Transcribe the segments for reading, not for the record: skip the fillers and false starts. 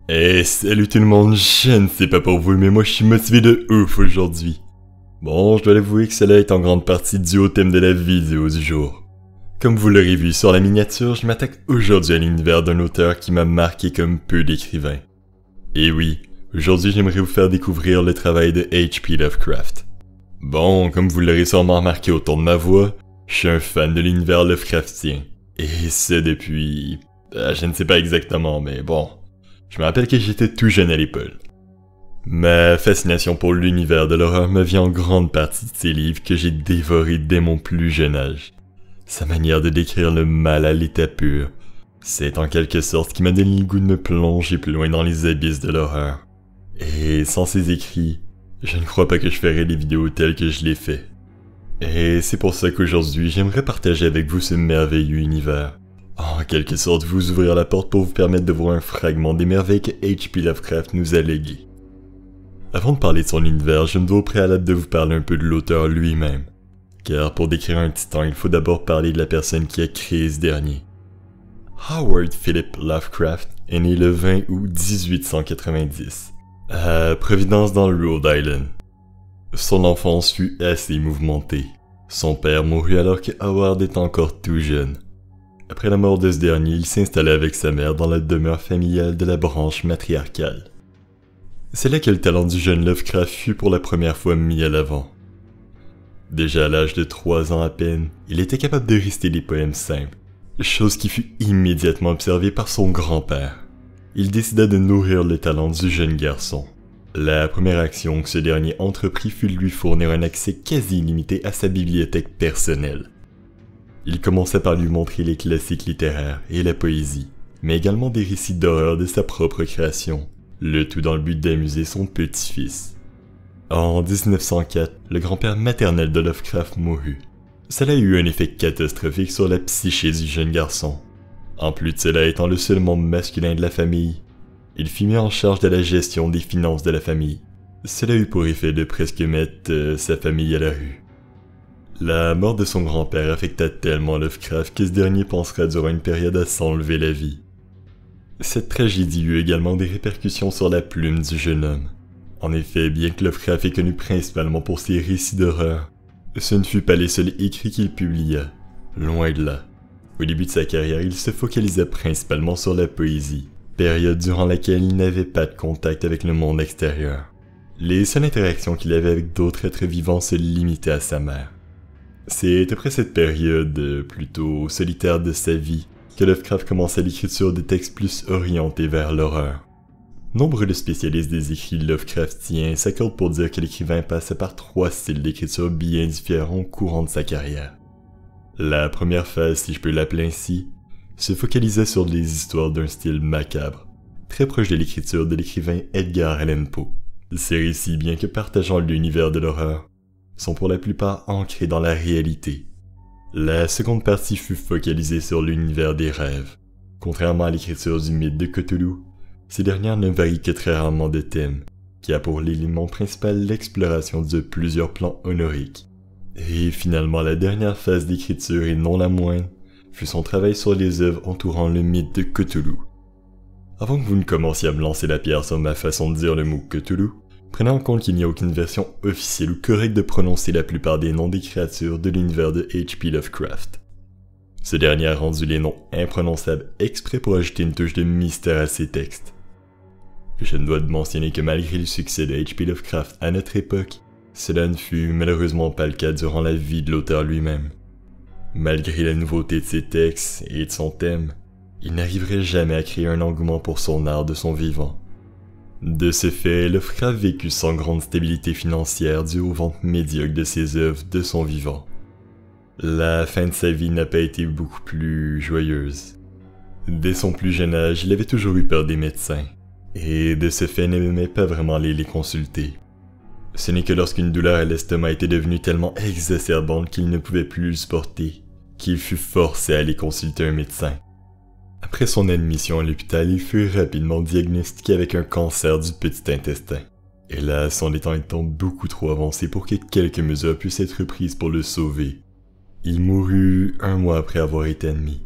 Hey, salut tout le monde, je ne sais pas pour vous, mais moi je suis motivé de ouf aujourd'hui. Bon, je dois l'avouer que cela est en grande partie dû au thème de la vidéo du jour. Comme vous l'aurez vu sur la miniature, je m'attaque aujourd'hui à l'univers d'un auteur qui m'a marqué comme peu d'écrivains. Et oui, aujourd'hui j'aimerais vous faire découvrir le travail de H.P. Lovecraft. Bon, comme vous l'aurez sûrement remarqué au ton de ma voix, je suis un fan de l'univers Lovecraftien. Et ce depuis... je ne sais pas exactement, mais bon... Je me rappelle que j'étais tout jeune à l'école. Ma fascination pour l'univers de l'horreur me vient en grande partie de ces livres que j'ai dévorés dès mon plus jeune âge. Sa manière de décrire le mal à l'état pur, c'est en quelque sorte ce qui m'a donné le goût de me plonger plus loin dans les abysses de l'horreur. Et sans ses écrits, je ne crois pas que je ferais des vidéos telles que je l'ai fait. Et c'est pour ça qu'aujourd'hui j'aimerais partager avec vous ce merveilleux univers. En quelque sorte vous ouvrir la porte pour vous permettre de voir un fragment des merveilles que H.P. Lovecraft nous a léguées. Avant de parler de son univers, je me dois au préalable de vous parler un peu de l'auteur lui-même. Car pour décrire un titan, il faut d'abord parler de la personne qui a créé ce dernier. Howard Philip Lovecraft est né le 20 août 1890, à Providence dans le Rhode Island. Son enfance fut assez mouvementée. Son père mourut alors que Howard était encore tout jeune. Après la mort de ce dernier, il s'installa avec sa mère dans la demeure familiale de la branche matriarcale. C'est là que le talent du jeune Lovecraft fut pour la première fois mis à l'avant. Déjà à l'âge de 3 ans à peine, il était capable de réciter des poèmes simples, chose qui fut immédiatement observée par son grand-père. Il décida de nourrir le talent du jeune garçon. La première action que ce dernier entreprit fut de lui fournir un accès quasi illimité à sa bibliothèque personnelle. Il commença par lui montrer les classiques littéraires et la poésie, mais également des récits d'horreur de sa propre création, le tout dans le but d'amuser son petit-fils. En 1904, le grand-père maternel de Lovecraft mourut. Cela eut un effet catastrophique sur la psyché du jeune garçon. En plus de cela étant le seul membre masculin de la famille, il fut mis en charge de la gestion des finances de la famille. Cela eut pour effet de presque mettre sa famille à la rue. La mort de son grand-père affecta tellement Lovecraft que ce dernier pensera durant une période à s'enlever la vie. Cette tragédie eut également des répercussions sur la plume du jeune homme. En effet, bien que Lovecraft est connu principalement pour ses récits d'horreur, ce ne fut pas les seuls écrits qu'il publia, loin de là. Au début de sa carrière, il se focalisa principalement sur la poésie, période durant laquelle il n'avait pas de contact avec le monde extérieur. Les seules interactions qu'il avait avec d'autres êtres vivants se limitaient à sa mère. C'est après cette période plutôt solitaire de sa vie que Lovecraft commença l'écriture de textes plus orientés vers l'horreur. Nombre de spécialistes des écrits Lovecraftiens s'accordent pour dire que l'écrivain passait par 3 styles d'écriture bien différents au courant de sa carrière. La première phase, si je peux l'appeler ainsi, se focalisait sur des histoires d'un style macabre, très proche de l'écriture de l'écrivain Edgar Allan Poe. Ces récits, bien que partageant l'univers de l'horreur, sont pour la plupart ancrés dans la réalité. La seconde partie fut focalisée sur l'univers des rêves. Contrairement à l'écriture du mythe de Cthulhu, ces dernières ne varient que très rarement de thème, qui a pour l'élément principal l'exploration de plusieurs plans honoriques. Et finalement, la dernière phase d'écriture, et non la moindre, fut son travail sur les œuvres entourant le mythe de Cthulhu. Avant que vous ne commenciez à me lancer la pierre sur ma façon de dire le mot Cthulhu, prenez en compte qu'il n'y a aucune version officielle ou correcte de prononcer la plupart des noms des créatures de l'univers de H.P. Lovecraft. Ce dernier a rendu les noms imprononçables exprès pour ajouter une touche de mystère à ses textes. Je ne dois de mentionner que malgré le succès de H.P. Lovecraft à notre époque, cela ne fut malheureusement pas le cas durant la vie de l'auteur lui-même. Malgré la nouveauté de ses textes et de son thème, il n'arriverait jamais à créer un engouement pour son art de son vivant. De ce fait, Lovecraft vécut sans grande stabilité financière due aux ventes médiocres de ses œuvres de son vivant. La fin de sa vie n'a pas été beaucoup plus joyeuse. Dès son plus jeune âge, il avait toujours eu peur des médecins, et de ce fait n'aimait pas vraiment aller les consulter. Ce n'est que lorsqu'une douleur à l'estomac était devenue tellement exacerbante qu'il ne pouvait plus le supporter, qu'il fut forcé à aller consulter un médecin. Après son admission à l'hôpital, il fut rapidement diagnostiqué avec un cancer du petit intestin. Hélas, son état étant beaucoup trop avancé pour que quelques mesures puissent être prises pour le sauver. Il mourut 1 mois après avoir été admis.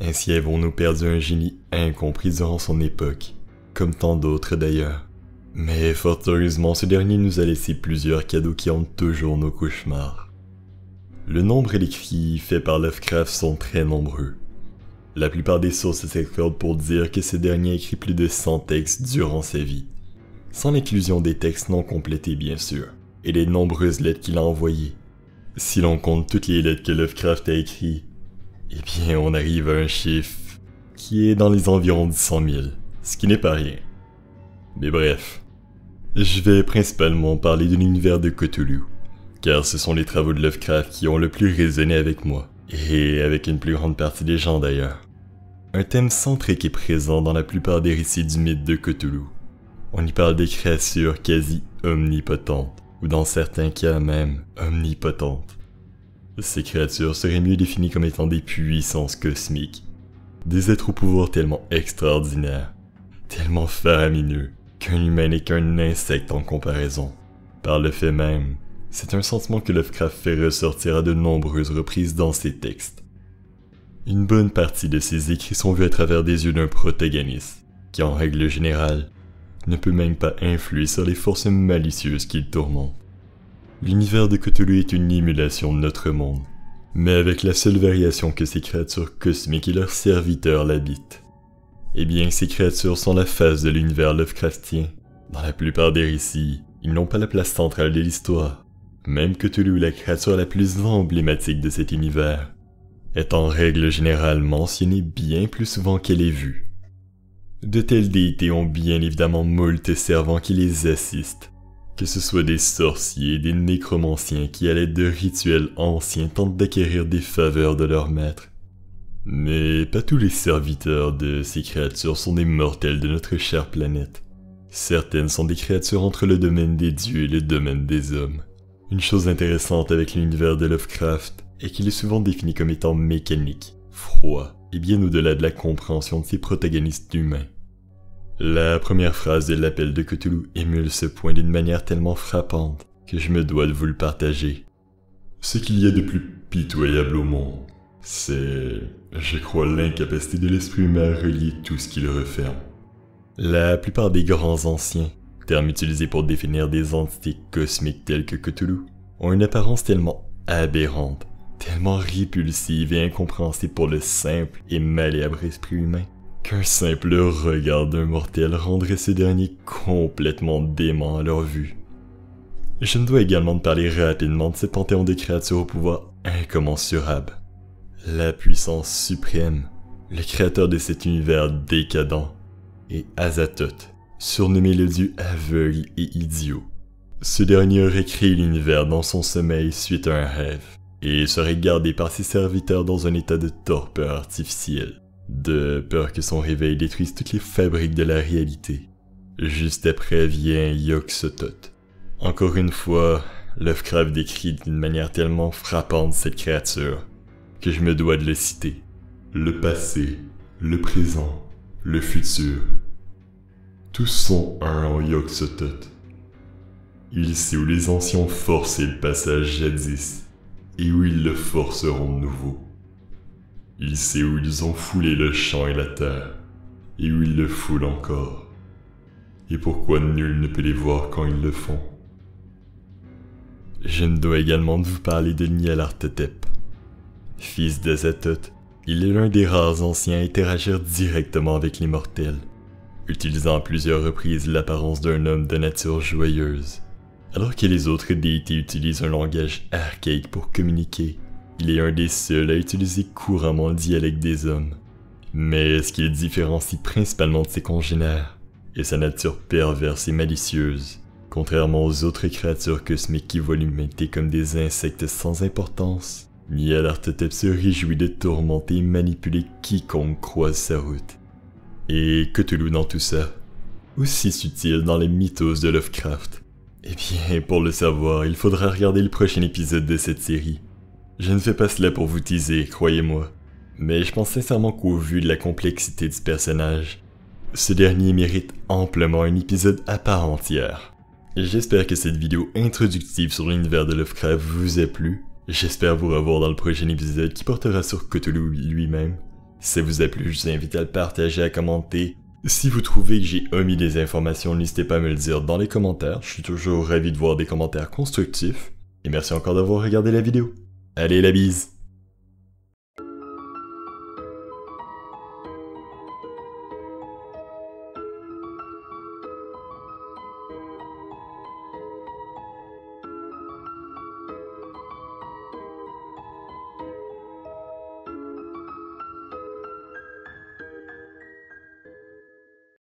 Ainsi avons-nous perdu un génie incompris durant son époque. comme tant d'autres d'ailleurs. Mais fort heureusement, ce dernier nous a laissé plusieurs cadeaux qui hantent toujours nos cauchemars. Le nombre et les cris faits par Lovecraft sont très nombreux. La plupart des sources s'accordent pour dire que ce dernier a écrit plus de 100 textes durant sa vie, sans l'inclusion des textes non complétés bien sûr, et les nombreuses lettres qu'il a envoyées. Si l'on compte toutes les lettres que Lovecraft a écrites, eh bien on arrive à un chiffre qui est dans les environs de 100 000, ce qui n'est pas rien. Mais bref, je vais principalement parler de l'univers de Cthulhu, car ce sont les travaux de Lovecraft qui ont le plus résonné avec moi, et avec une plus grande partie des gens d'ailleurs. Un thème centré qui est présent dans la plupart des récits du mythe de Cthulhu. On y parle des créatures quasi omnipotentes, ou dans certains cas même omnipotentes. Ces créatures seraient mieux définies comme étant des puissances cosmiques, des êtres au pouvoir tellement extraordinaires, tellement faramineux, qu'un humain n'est qu'un insecte en comparaison. Par le fait même, c'est un sentiment que Lovecraft fait ressortir à de nombreuses reprises dans ses textes. Une bonne partie de ses écrits sont vus à travers des yeux d'un protagoniste, qui en règle générale, ne peut même pas influer sur les forces malicieuses qu'il tourmente. L'univers de Cthulhu est une émulation de notre monde, mais avec la seule variation que ces créatures cosmiques et leurs serviteurs l'habitent. Eh bien, ces créatures sont la face de l'univers Lovecraftien. Dans la plupart des récits, ils n'ont pas la place centrale de l'histoire. Même Cthulhu est la créature la plus emblématique de cet univers, est en règle générale mentionnée bien plus souvent qu'elle est vue. De telles déités ont bien évidemment moult servants qui les assistent, que ce soit des sorciers, des nécromanciens qui à l'aide de rituels anciens tentent d'acquérir des faveurs de leur maître. Mais pas tous les serviteurs de ces créatures sont des mortels de notre chère planète. Certaines sont des créatures entre le domaine des dieux et le domaine des hommes. Une chose intéressante avec l'univers de Lovecraft est qu'il est souvent défini comme étant mécanique, froid, et bien au-delà de la compréhension de ses protagonistes humains. La première phrase de l'appel de Cthulhu émule ce point d'une manière tellement frappante que je me dois de vous le partager. Ce qu'il y a de plus pitoyable au monde, c'est, je crois, l'incapacité de l'esprit humain à relier tout ce qu'il referme. La plupart des grands anciens, terme utilisé pour définir des entités cosmiques telles que Cthulhu, ont une apparence tellement aberrante, tellement répulsive et incompréhensible pour le simple et malléable esprit humain, qu'un simple regard d'un mortel rendrait ce dernier complètement dément à leur vue. Je me dois également de parler rapidement de ce panthéon de créatures au pouvoir incommensurable. La puissance suprême, le créateur de cet univers décadent, est Azathoth, surnommé le dieu aveugle et idiot. Ce dernier aurait créé l'univers dans son sommeil suite à un rêve, et serait gardé par ses serviteurs dans un état de torpeur artificielle, de peur que son réveil détruise toutes les fabriques de la réalité. Juste après vient Yog-Sothoth. Encore une fois, Lovecraft décrit d'une manière tellement frappante cette créature, que je me dois de le citer. Le passé, le présent, le futur. Tous sont un en Yog-Sothoth. Il sait où les anciens ont forcé le passage jadis, et où ils le forceront de nouveau. Il sait où ils ont foulé le champ et la terre, et où ils le foulent encore. Et pourquoi nul ne peut les voir quand ils le font. Je me dois également de vous parler de Nyarlathotep. Fils d'Azathoth, il est l'un des rares anciens à interagir directement avec les mortels, utilisant à plusieurs reprises l'apparence d'un homme de nature joyeuse. Alors que les autres déités utilisent un langage archaïque pour communiquer, il est un des seuls à utiliser couramment le dialecte des hommes. Mais ce qui le différencie principalement de ses congénères est sa nature perverse et malicieuse, contrairement aux autres créatures cosmiques qui voient l'humanité comme des insectes sans importance. Nyarlathotep se réjouit de tourmenter et manipuler quiconque croise sa route. Et Cthulhu dans tout ça, aussi subtil dans les mythos de Lovecraft. Eh bien, pour le savoir, il faudra regarder le prochain épisode de cette série. Je ne fais pas cela pour vous teaser, croyez-moi, mais je pense sincèrement qu'au vu de la complexité du personnage, ce dernier mérite amplement un épisode à part entière. J'espère que cette vidéo introductive sur l'univers de Lovecraft vous a plu. J'espère vous revoir dans le prochain épisode qui portera sur Cthulhu lui-même. Si ça vous a plu, je vous invite à le partager, à commenter. Si vous trouvez que j'ai omis des informations, n'hésitez pas à me le dire dans les commentaires, je suis toujours ravi de voir des commentaires constructifs. Et merci encore d'avoir regardé la vidéo. Allez, la bise!